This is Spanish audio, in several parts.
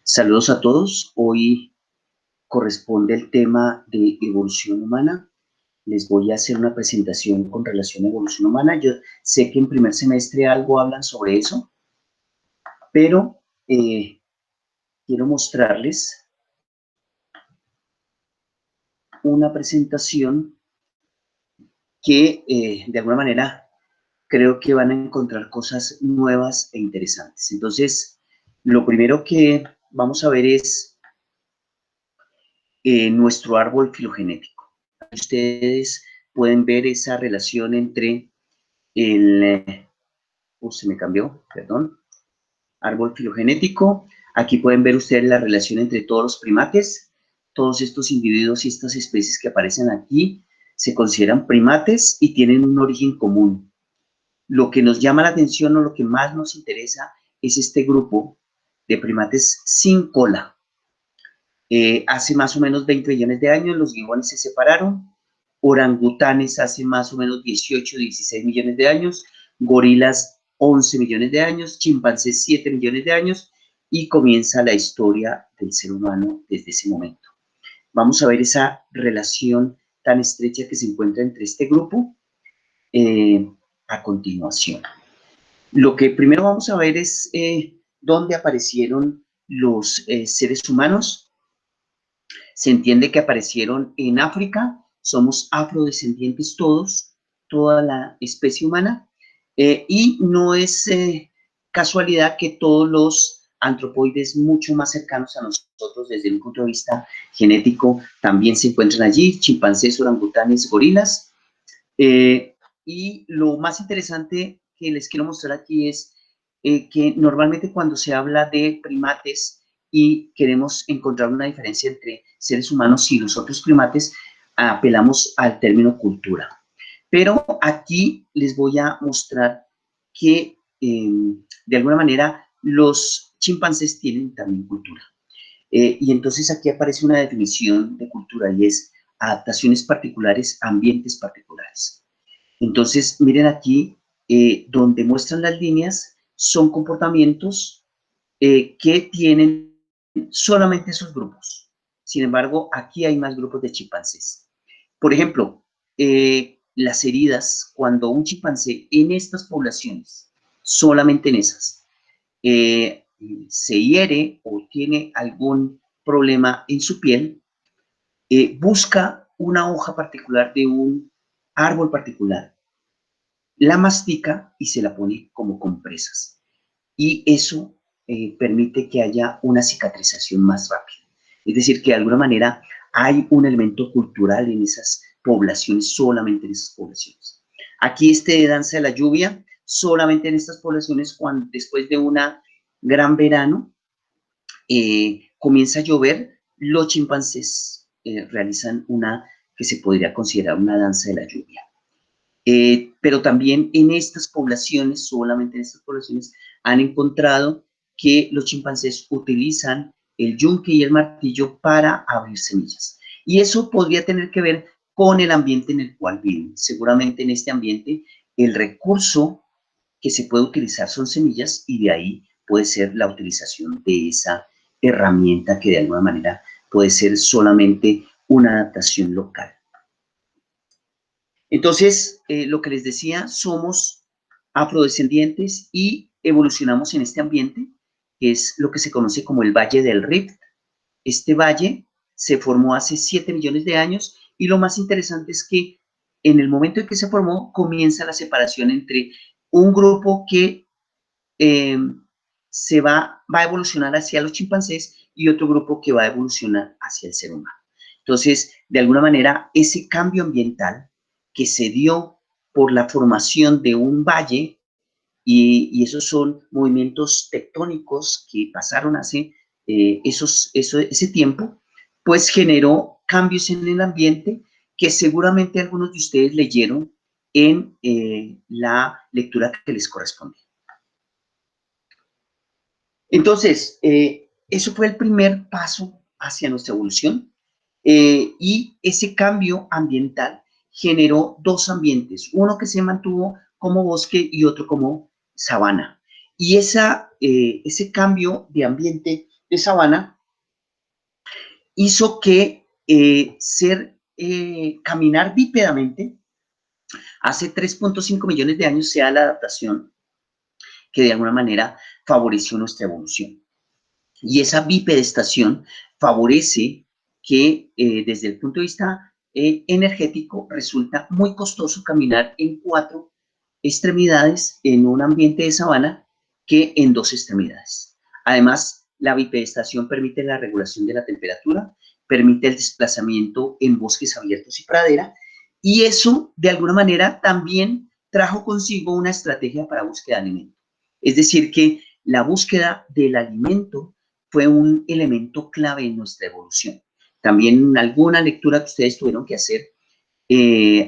Saludos a todos. Hoy corresponde el tema de evolución humana. Les voy a hacer una presentación con relación a evolución humana. Yo sé que en primer semestre algo hablan sobre eso, pero quiero mostrarles una presentación que de alguna manera creo que van a encontrar cosas nuevas e interesantes. Entonces, lo primero que vamos a ver es nuestro árbol filogenético. Ustedes pueden ver esa relación entre el, se me cambió, perdón, árbol filogenético. Aquí pueden ver ustedes la relación entre todos los primates. Todos estos individuos y estas especies que aparecen aquí se consideran primates y tienen un origen común. Lo que nos llama la atención o lo que más nos interesa es este grupo de primates sin cola. Hace más o menos 20 millones de años los gibones se separaron, orangutanes hace más o menos 18, 16 millones de años, gorilas 11 millones de años, chimpancés 7 millones de años, y comienza la historia del ser humano desde ese momento. Vamos a ver esa relación tan estrecha que se encuentra entre este grupo a continuación. Lo que primero vamos a ver es dónde aparecieron los seres humanos. Se entiende que aparecieron en África, somos afrodescendientes todos, toda la especie humana, y no es casualidad que todos los antropoides mucho más cercanos a nosotros desde un punto de vista genético también se encuentran allí, chimpancés, orangutanes, gorilas. Y lo más interesante que les quiero mostrar aquí es que normalmente cuando se habla de primates y queremos encontrar una diferencia entre seres humanos y los otros primates, apelamos al término cultura. Pero aquí les voy a mostrar que de alguna manera los chimpancés tienen también cultura. Y entonces aquí aparece una definición de cultura y es adaptaciones particulares a ambientes particulares. Entonces, miren aquí, donde muestran las líneas, son comportamientos que tienen solamente esos grupos. Sin embargo, aquí hay más grupos de chimpancés. Por ejemplo, las heridas, cuando un chimpancé en estas poblaciones, solamente en esas, se hiere o tiene algún problema en su piel, busca una hoja particular de un árbol particular, la mastica y se la pone como compresas. Y eso permite que haya una cicatrización más rápida. Es decir, que de alguna manera hay un elemento cultural en esas poblaciones, solamente en esas poblaciones. Aquí de danza de la lluvia, solamente en estas poblaciones, cuando después de una gran verano, comienza a llover, los chimpancés realizan una que se podría considerar una danza de la lluvia. Pero también en estas poblaciones, solamente en estas poblaciones, han encontrado que los chimpancés utilizan el yunque y el martillo para abrir semillas. Y eso podría tener que ver con el ambiente en el cual viven. Seguramente en este ambiente el recurso que se puede utilizar son semillas y de ahí puede ser la utilización de esa herramienta que de alguna manera puede ser solamente una adaptación local. Entonces, lo que les decía, somos afrodescendientes y evolucionamos en este ambiente, que es lo que se conoce como el Valle del Rift. Este valle se formó hace 7 millones de años y lo más interesante es que en el momento en que se formó comienza la separación entre un grupo que va a evolucionar hacia los chimpancés y otro grupo que va a evolucionar hacia el ser humano. Entonces, de alguna manera, ese cambio ambiental que se dio por la formación de un valle, y esos son movimientos tectónicos que pasaron hace ese tiempo, pues generó cambios en el ambiente que seguramente algunos de ustedes leyeron en la lectura que les corresponde. Entonces, eso fue el primer paso hacia nuestra evolución y ese cambio ambiental generó dos ambientes, uno que se mantuvo como bosque y otro como sabana. Y ese cambio de ambiente de sabana hizo que caminar bípedamente hace 3.5 millones de años sea la adaptación que de alguna manera favoreció nuestra evolución. Y esa bipedestación favorece que desde el punto de vista energético resulta muy costoso caminar en 4 extremidades en un ambiente de sabana que en 2 extremidades. Además, la bipedestación permite la regulación de la temperatura, permite el desplazamiento en bosques abiertos y pradera, y eso de alguna manera también trajo consigo una estrategia para búsqueda de alimento. Es decir, que la búsqueda del alimento fue un elemento clave en nuestra evolución. También alguna lectura que ustedes tuvieron que hacer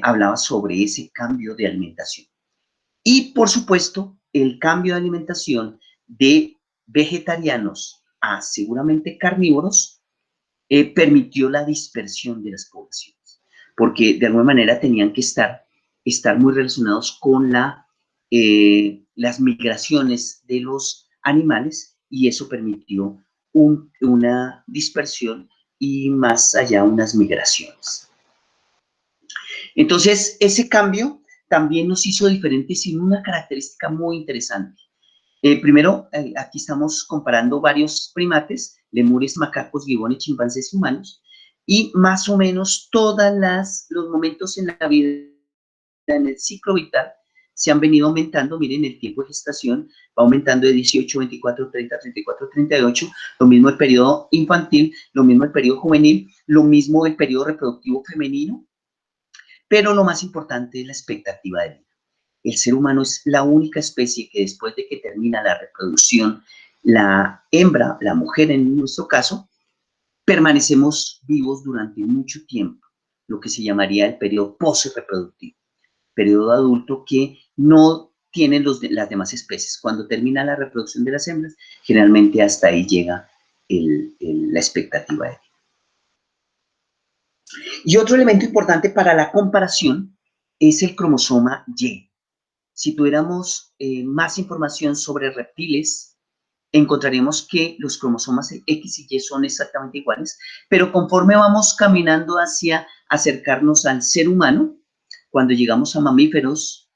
hablaba sobre ese cambio de alimentación. Y, por supuesto, el cambio de alimentación de vegetarianos a seguramente carnívoros permitió la dispersión de las poblaciones, porque de alguna manera tenían que estar muy relacionados con las migraciones de los animales, y eso permitió una dispersión y más allá unas migraciones. Entonces, ese cambio también nos hizo diferentes sin una característica muy interesante. Primero, aquí estamos comparando varios primates, lemures, macacos, gibones, chimpancés y humanos, y más o menos todos los momentos en la vida, en el ciclo vital, se han venido aumentando. Miren, el tiempo de gestación va aumentando de 18, 24, 30, 34, 38, lo mismo el periodo infantil, lo mismo el periodo juvenil, lo mismo el periodo reproductivo femenino, pero lo más importante es la expectativa de vida. El ser humano es la única especie que después de que termina la reproducción, la hembra, la mujer en nuestro caso, permanecemos vivos durante mucho tiempo, lo que se llamaría el periodo post-reproductivo, periodo adulto que no tienen las demás especies. Cuando termina la reproducción de las hembras, generalmente hasta ahí llega la expectativa de vida. Y otro elemento importante para la comparación es el cromosoma Y. Si tuviéramos más información sobre reptiles, encontraremos que los cromosomas X y Y son exactamente iguales, pero conforme vamos caminando hacia acercarnos al ser humano, cuando llegamos a mamíferos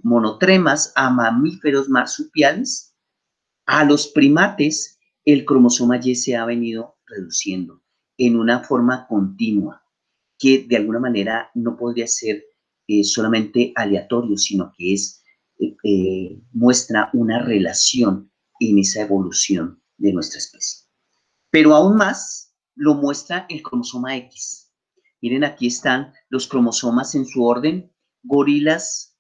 monotremas, a mamíferos marsupiales, a los primates, el cromosoma Y se ha venido reduciendo en una forma continua, que de alguna manera no podría ser solamente aleatorio, sino que muestra una relación en esa evolución de nuestra especie. Pero aún más lo muestra el cromosoma X. Miren, aquí están los cromosomas en su orden: gorilas,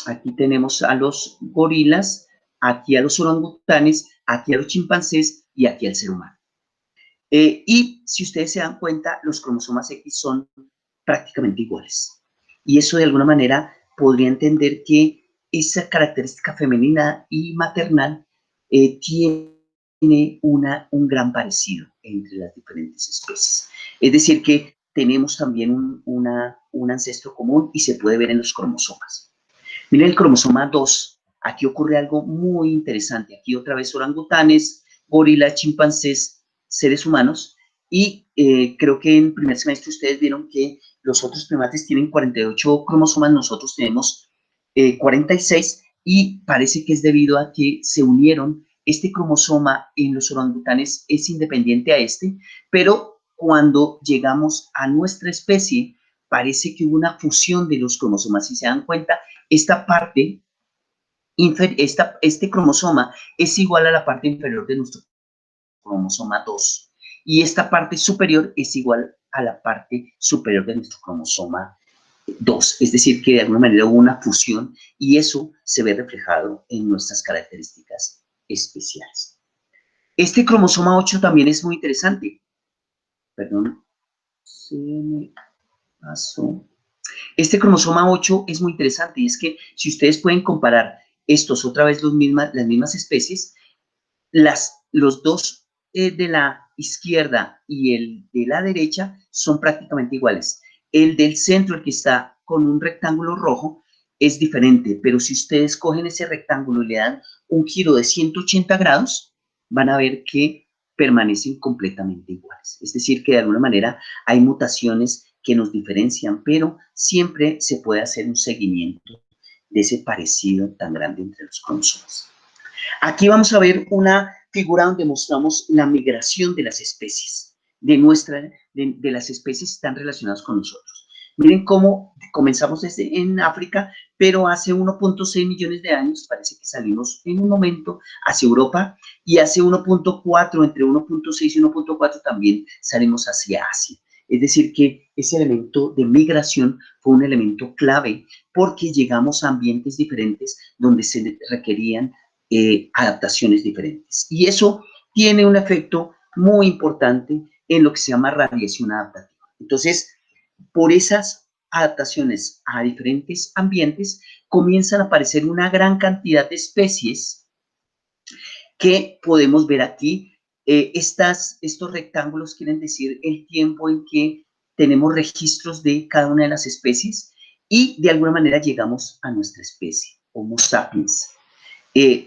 aquí tenemos a los gorilas, aquí a los orangutanes, aquí a los chimpancés y aquí al ser humano. Y si ustedes se dan cuenta, los cromosomas X son prácticamente iguales. Y eso de alguna manera podría entender que esa característica femenina y maternal tiene un gran parecido entre las diferentes especies. Es decir, que tenemos también un ancestro común y se puede ver en los cromosomas. Miren el cromosoma 2. Aquí ocurre algo muy interesante. Aquí otra vez orangutanes, gorilas, chimpancés, seres humanos. Y creo que en primer semestre ustedes vieron que los otros primates tienen 48 cromosomas, nosotros tenemos 46, y parece que es debido a que se unieron. Este cromosoma en los orangutanes es independiente a este, pero cuando llegamos a nuestra especie, parece que hubo una fusión de los cromosomas. Si se dan cuenta, esta parte, este cromosoma es igual a la parte inferior de nuestro cromosoma 2, y esta parte superior es igual a la parte superior de nuestro cromosoma 2, es decir, que de alguna manera hubo una fusión, y eso se ve reflejado en nuestras características especiales. Este cromosoma 8 también es muy interesante. Perdón, se me pasó. Este cromosoma 8 es muy interesante, y es que si ustedes pueden comparar estos, otra vez las mismas especies, los dos de la izquierda y el de la derecha son prácticamente iguales. El del centro, el que está con un rectángulo rojo, es diferente, pero si ustedes cogen ese rectángulo y le dan un giro de 180 grados, van a ver que permanecen completamente iguales. Es decir, que de alguna manera hay mutaciones que nos diferencian, pero siempre se puede hacer un seguimiento de ese parecido tan grande entre los cromosomas. Aquí vamos a ver una figura donde mostramos la migración de las especies, de las especies que están relacionadas con nosotros. Miren cómo comenzamos desde en África, pero hace 1.6 millones de años parece que salimos en un momento hacia Europa, y hace 1.4, entre 1.6 y 1.4 también salimos hacia Asia. Es decir, que ese elemento de migración fue un elemento clave porque llegamos a ambientes diferentes donde se requerían adaptaciones diferentes. Y eso tiene un efecto muy importante en lo que se llama radiación adaptativa. Entonces, por esas adaptaciones a diferentes ambientes, comienzan a aparecer una gran cantidad de especies que podemos ver aquí. Estos rectángulos quieren decir el tiempo en que tenemos registros de cada una de las especies y de alguna manera llegamos a nuestra especie, Homo sapiens.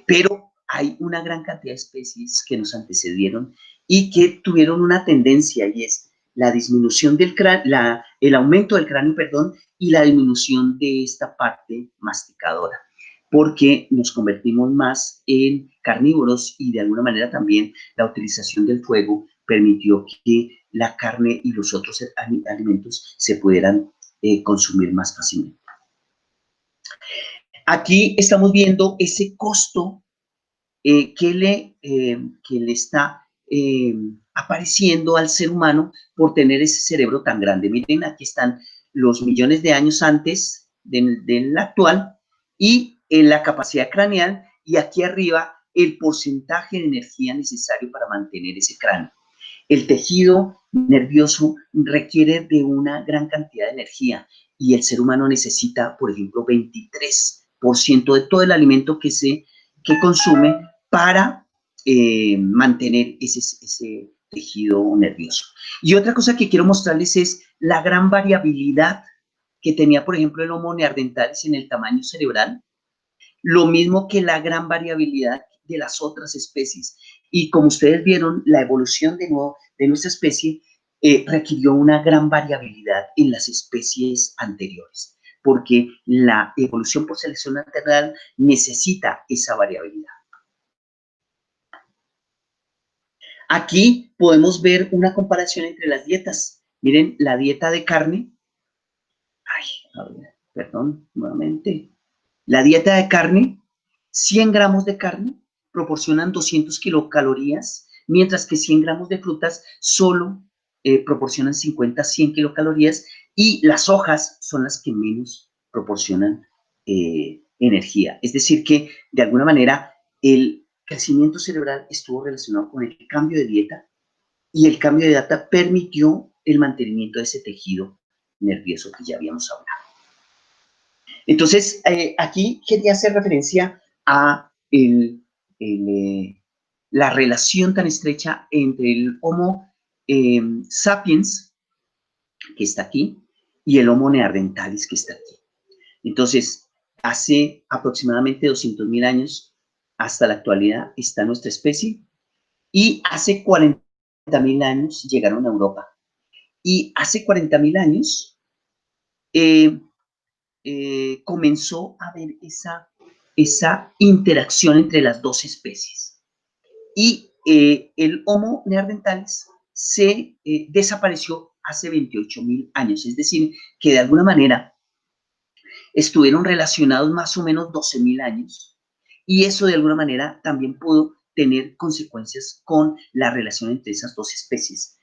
Pero hay una gran cantidad de especies que nos antecedieron y que tuvieron una tendencia, y es la disminución del cráneo, el aumento del cráneo, perdón, y la disminución de esta parte masticadora, porque nos convertimos más en carnívoros y de alguna manera también la utilización del fuego permitió que la carne y los otros alimentos se pudieran consumir más fácilmente. Aquí estamos viendo ese costo que le está apareciendo al ser humano por tener ese cerebro tan grande. Miren, aquí están los millones de años antes del actual y la capacidad craneal, y aquí arriba el porcentaje de energía necesario para mantener ese cráneo. El tejido nervioso requiere de una gran cantidad de energía y el ser humano necesita, por ejemplo, 23% de todo el alimento que consume para mantener ese tejido nervioso. Y otra cosa que quiero mostrarles es la gran variabilidad que tenía, por ejemplo, el Homo neanderthalis en el tamaño cerebral, lo mismo que la gran variabilidad de las otras especies. Y como ustedes vieron, la evolución de nuestra especie requirió una gran variabilidad en las especies anteriores, porque la evolución por selección natural necesita esa variabilidad. Aquí podemos ver una comparación entre las dietas. Miren, la dieta de carne. A ver, perdón, nuevamente. La dieta de carne, 100 gramos de carne proporcionan 200 kilocalorías, mientras que 100 gramos de frutas solo proporcionan 50-100 kilocalorías, y las hojas son las que menos proporcionan energía. Es decir, que de alguna manera el crecimiento cerebral estuvo relacionado con el cambio de dieta, y el cambio de dieta permitió el mantenimiento de ese tejido nervioso que ya habíamos hablado. Entonces, aquí quería hacer referencia a la relación tan estrecha entre el Homo sapiens, que está aquí, y el Homo neanderthalis, que está aquí. Entonces, hace aproximadamente 200.000 años hasta la actualidad está nuestra especie, y hace 40.000 años llegaron a Europa. Y hace 40.000 años comenzó a haber esa interacción entre las dos especies. Y el Homo neanderthalis se desapareció hace 28.000 años, es decir, que de alguna manera estuvieron relacionados más o menos 12.000 años, y eso de alguna manera también pudo tener consecuencias con la relación entre esas dos especies.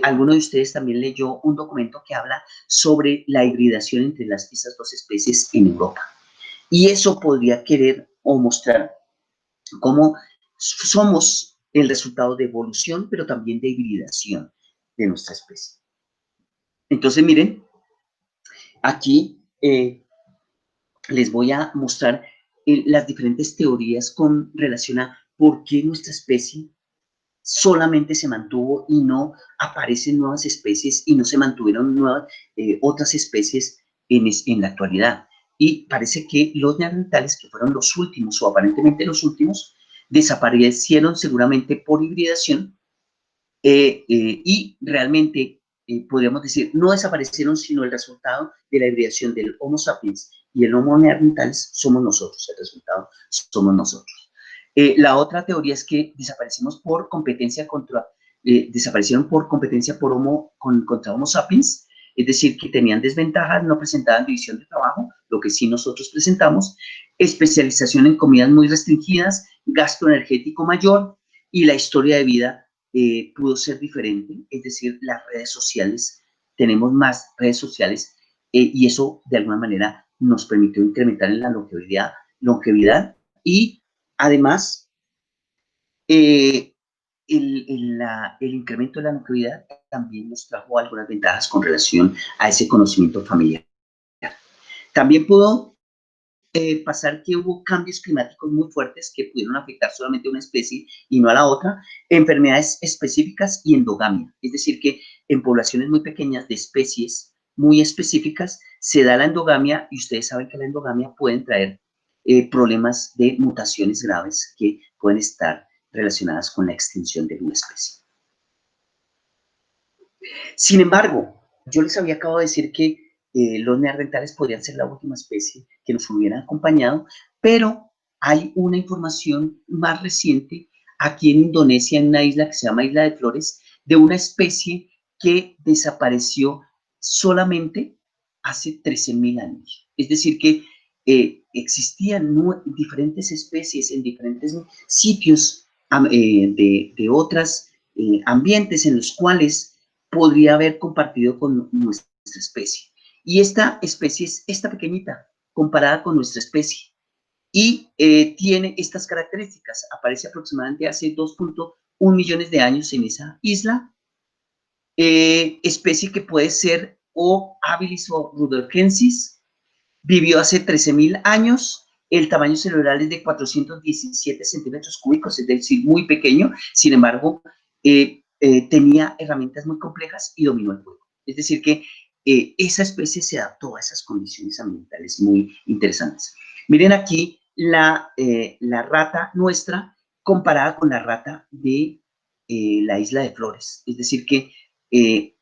Alguno de ustedes también leyó un documento que habla sobre la hibridación entre esas dos especies en Europa. Y eso podría querer o mostrar cómo somos el resultado de evolución, pero también de hibridación de nuestra especie. Entonces, miren, aquí les voy a mostrar las diferentes teorías con relación a por qué nuestra especie solamente se mantuvo y no aparecen nuevas especies y no se mantuvieron otras especies en la actualidad. y parece que los neandertales, que fueron los últimos, o aparentemente los últimos, desaparecieron seguramente por hibridación, y realmente podríamos decir, no desaparecieron, sino el resultado de la hibridación del Homo sapiens y el Homo neanderthalis somos nosotros, el resultado somos nosotros. La otra teoría es que desaparecimos por competencia desaparecieron por competencia contra Homo sapiens, es decir, que tenían desventajas, no presentaban división de trabajo, lo que sí nosotros presentamos, especialización en comidas muy restringidas, gasto energético mayor, y la historia de vida pudo ser diferente, es decir, las redes sociales, tenemos más redes sociales, y eso de alguna manera nos permitió incrementar en la longevidad y además el incremento de la longevidad también nos trajo algunas ventajas con relación a ese conocimiento familiar. También pudo pasar que hubo cambios climáticos muy fuertes que pudieron afectar solamente a una especie y no a la otra, enfermedades específicas y endogamia, es decir, que en poblaciones muy pequeñas de especies muy específicas se da la endogamia, y ustedes saben que la endogamia pueden traer problemas de mutaciones graves que pueden estar relacionadas con la extinción de una especie. Sin embargo, yo les había acabado de decir que los neandertales podrían ser la última especie que nos hubieran acompañado, pero hay una información más reciente aquí en Indonesia, en una isla que se llama Isla de Flores, de una especie que desapareció solamente hace 13.000 años. Es decir, que existían diferentes especies en diferentes sitios de otros ambientes en los cuales podría haber compartido con nuestra especie. Y esta especie es esta pequeñita, comparada con nuestra especie. Y tiene estas características. Aparece aproximadamente hace 2.1 millones de años en esa isla. Especie que puede ser o habilis o rudolfensis. Vivió hace 13.000 años. El tamaño cerebral es de 417 centímetros cúbicos, es decir, muy pequeño. Sin embargo, tenía herramientas muy complejas y dominó el fuego. Es decir, que esa especie se adaptó a esas condiciones ambientales muy interesantes. Miren aquí la rata nuestra comparada con la rata de la Isla de Flores. Es decir, que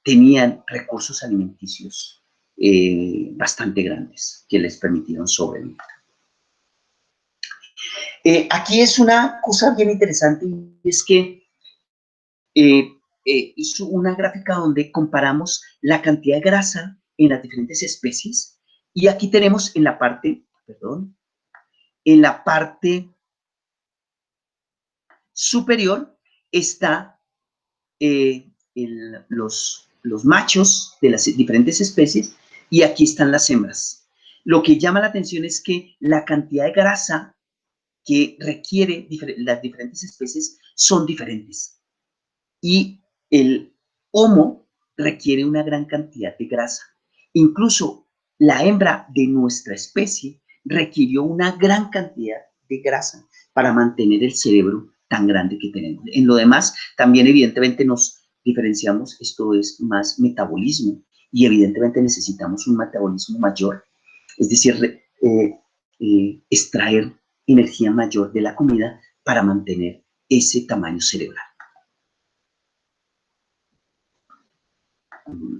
tenían recursos alimenticios bastante grandes que les permitieron sobrevivir. Aquí es una cosa bien interesante, y es que hizo una gráfica donde comparamos la cantidad de grasa en las diferentes especies, y aquí tenemos en la parte, en la parte superior está los machos de las diferentes especies, y aquí están las hembras. Lo que llama la atención es que la cantidad de grasa que requiere las diferentes especies son diferentes. Y el Homo requiere una gran cantidad de grasa. Incluso la hembra de nuestra especie requirió una gran cantidad de grasa para mantener el cerebro tan grande que tenemos. En lo demás, también evidentemente nos diferenciamos, esto es más metabolismo, y evidentemente necesitamos un metabolismo mayor, es decir, extraer energía mayor de la comida para mantener ese tamaño cerebral.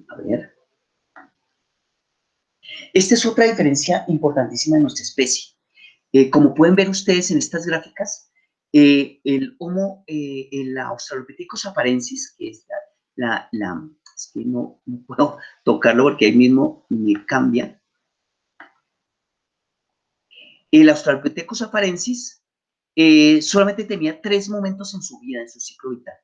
A ver. Esta es otra diferencia importantísima de nuestra especie. Como pueden ver ustedes en estas gráficas, el Australopithecus afarensis, que es es que no puedo tocarlo porque ahí mismo me cambia. El Australopithecus afarensis solamente tenía 3 momentos en su vida, en su ciclo vital,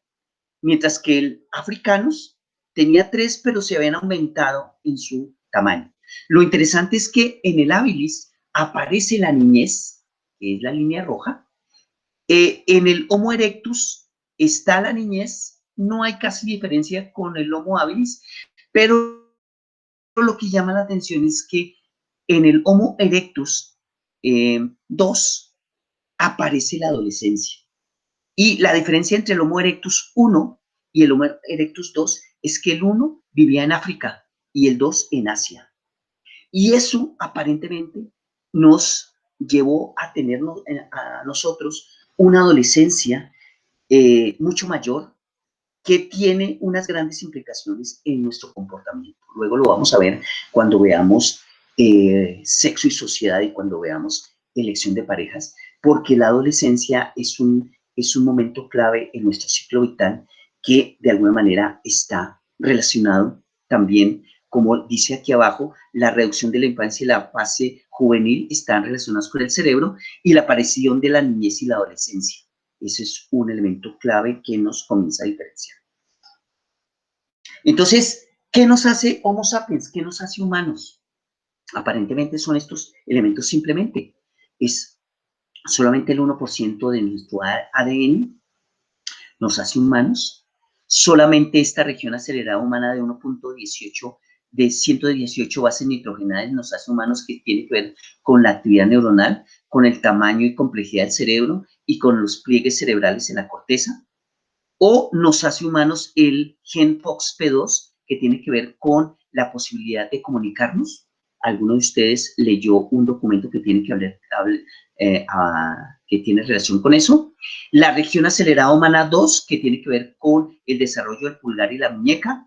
mientras que el Africanus tenía 3, pero se habían aumentado en su tamaño. Lo interesante es que en el habilis aparece la niñez, que es la línea roja. En el Homo erectus está la niñez, no hay casi diferencia con el Homo habilis, pero lo que llama la atención es que en el Homo erectus 2 aparece la adolescencia. Y la diferencia entre el Homo erectus 1 y el Homo erectus 2 es que el 1 vivía en África y el 2 en Asia. Y eso aparentemente nos llevó a tener a nosotros una adolescencia mucho mayor, que tiene unas grandes implicaciones en nuestro comportamiento. Luego lo vamos a ver cuando veamos sexo y sociedad y cuando veamos elección de parejas, porque la adolescencia es un momento clave en nuestro ciclo vital que de alguna manera está relacionado también, como dice aquí abajo, la reducción de la infancia y la fase juvenil están relacionados con el cerebro y la aparición de la niñez y la adolescencia. Ese es un elemento clave que nos comienza a diferenciar. Entonces, ¿qué nos hace Homo sapiens? ¿Qué nos hace humanos? Aparentemente son estos elementos simplemente. Es solamente el 1% de nuestro ADN nos hace humanos. Solamente esta región acelerada humana de 1.18, de 118 bases nitrogenadas nos hace humanos, que tiene que ver con la actividad neuronal, con el tamaño y complejidad del cerebro y con los pliegues cerebrales en la corteza. O nos hace humanos el gen FOXP2, que tiene que ver con la posibilidad de comunicarnos. ¿Alguno de ustedes leyó un documento que tiene que tiene relación con eso? La región acelerada humana 2, que tiene que ver con el desarrollo del pulgar y la muñeca.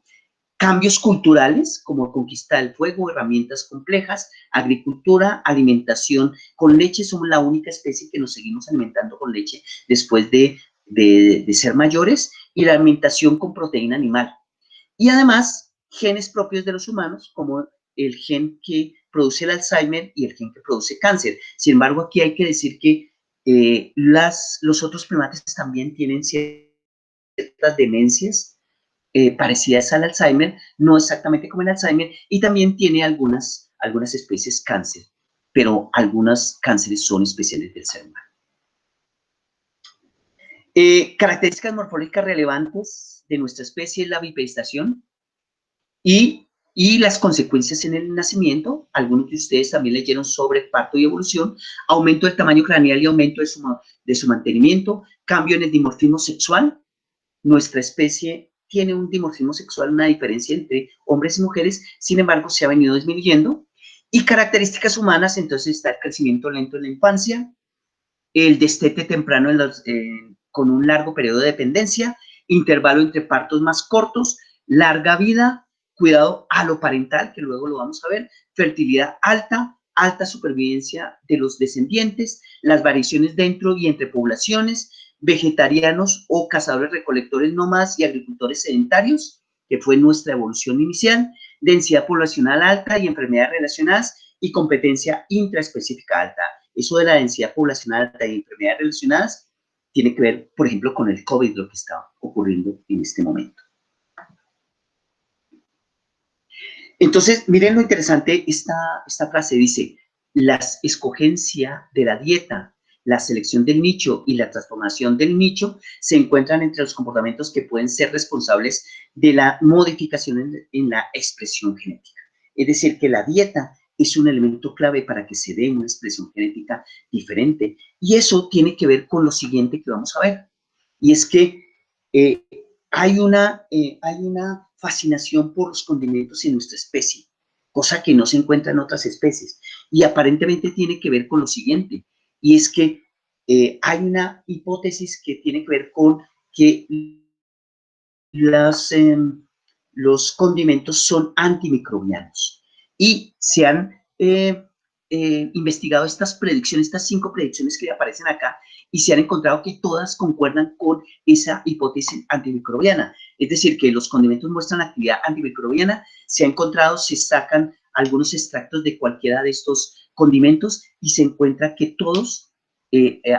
Cambios culturales, como conquista del fuego, herramientas complejas, agricultura, alimentación con leche. Somos la única especie que nos seguimos alimentando con leche después de ser mayores, y la alimentación con proteína animal. Y además, genes propios de los humanos, como el gen que produce el Alzheimer y el gen que produce cáncer. Sin embargo, aquí hay que decir que los otros primates también tienen ciertas demencias parecidas al Alzheimer, no exactamente como el Alzheimer, y también tiene algunas especies cáncer, pero algunos cánceres son especiales del ser humano. Características morfológicas relevantes de nuestra especie es la bipedestación y las consecuencias en el nacimiento. Algunos de ustedes también leyeron sobre parto y evolución, aumento del tamaño craneal y aumento de su mantenimiento, cambio en el dimorfismo sexual. Nuestra especie tiene un dimorfismo sexual, una diferencia entre hombres y mujeres, sin embargo, se ha venido disminuyendo. Y características humanas, entonces está el crecimiento lento en la infancia, el destete temprano con un largo periodo de dependencia, intervalo entre partos más cortos, larga vida, cuidado aloparental, que luego lo vamos a ver, fertilidad alta, alta supervivencia de los descendientes, las variaciones dentro y entre poblaciones, vegetarianos o cazadores recolectores nómadas y agricultores sedentarios, que fue nuestra evolución inicial, densidad poblacional alta y enfermedades relacionadas y competencia intraespecífica alta. Eso de la densidad poblacional alta y enfermedades relacionadas tiene que ver, por ejemplo, con el COVID, lo que está ocurriendo en este momento. Entonces, miren lo interesante, esta frase dice: la escogencia de la dieta, la selección del nicho y la transformación del nicho se encuentran entre los comportamientos que pueden ser responsables de la modificación en la expresión genética. Es decir, que la dieta es un elemento clave para que se dé una expresión genética diferente. Y eso tiene que ver con lo siguiente que vamos a ver. Y es que hay una fascinación por los condimentos en nuestra especie, cosa que no se encuentra en otras especies. Y aparentemente tiene que ver con lo siguiente, y es que hay una hipótesis que tiene que ver con que los condimentos son antimicrobianos. Y se han investigado estas predicciones, estas 5 predicciones que aparecen acá, y se han encontrado que todas concuerdan con esa hipótesis antimicrobiana. Es decir, que los condimentos muestran actividad antimicrobiana. Se ha encontrado, se sacan algunos extractos de cualquiera de estos condimentos y se encuentra que todos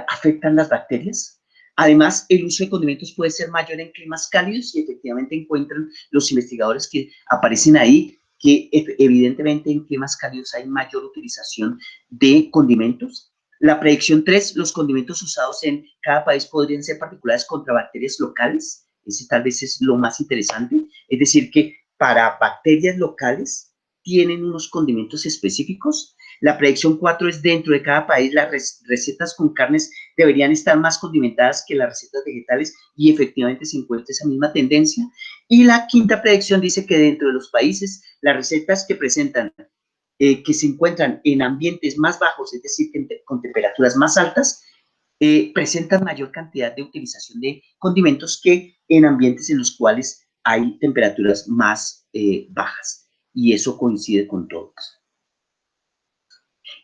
afectan las bacterias. Además, el uso de condimentos puede ser mayor en climas cálidos, y efectivamente encuentran los investigadores que aparecen ahí que evidentemente en climas cálidos hay mayor utilización de condimentos. La predicción 3, los condimentos usados en cada país podrían ser particulares contra bacterias locales. Ese tal vez es lo más interesante. Es decir, que para bacterias locales tienen unos condimentos específicos. La predicción 4 es: dentro de cada país las recetas con carnes deberían estar más condimentadas que las recetas vegetales, y efectivamente se encuentra esa misma tendencia. Y la quinta predicción dice que dentro de los países las recetas que presentan que se encuentran en ambientes más bajos, es decir, con temperaturas más altas, presentan mayor cantidad de utilización de condimentos que en ambientes en los cuales hay temperaturas más bajas. Y eso coincide con todos.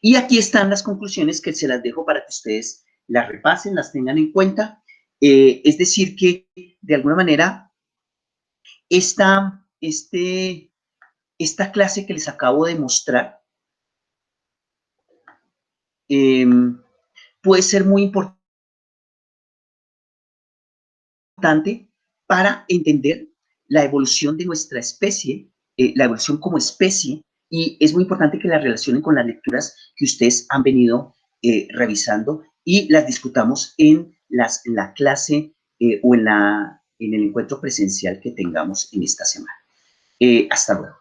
Y aquí están las conclusiones que se las dejo para que ustedes las repasen, las tengan en cuenta. Es decir, que de alguna manera esta clase que les acabo de mostrar puede ser muy importante para entender la evolución de nuestra especie, la evolución como especie, y es muy importante que la relacionen con las lecturas que ustedes han venido revisando y las discutamos en la clase o en el encuentro presencial que tengamos en esta semana. Hasta luego.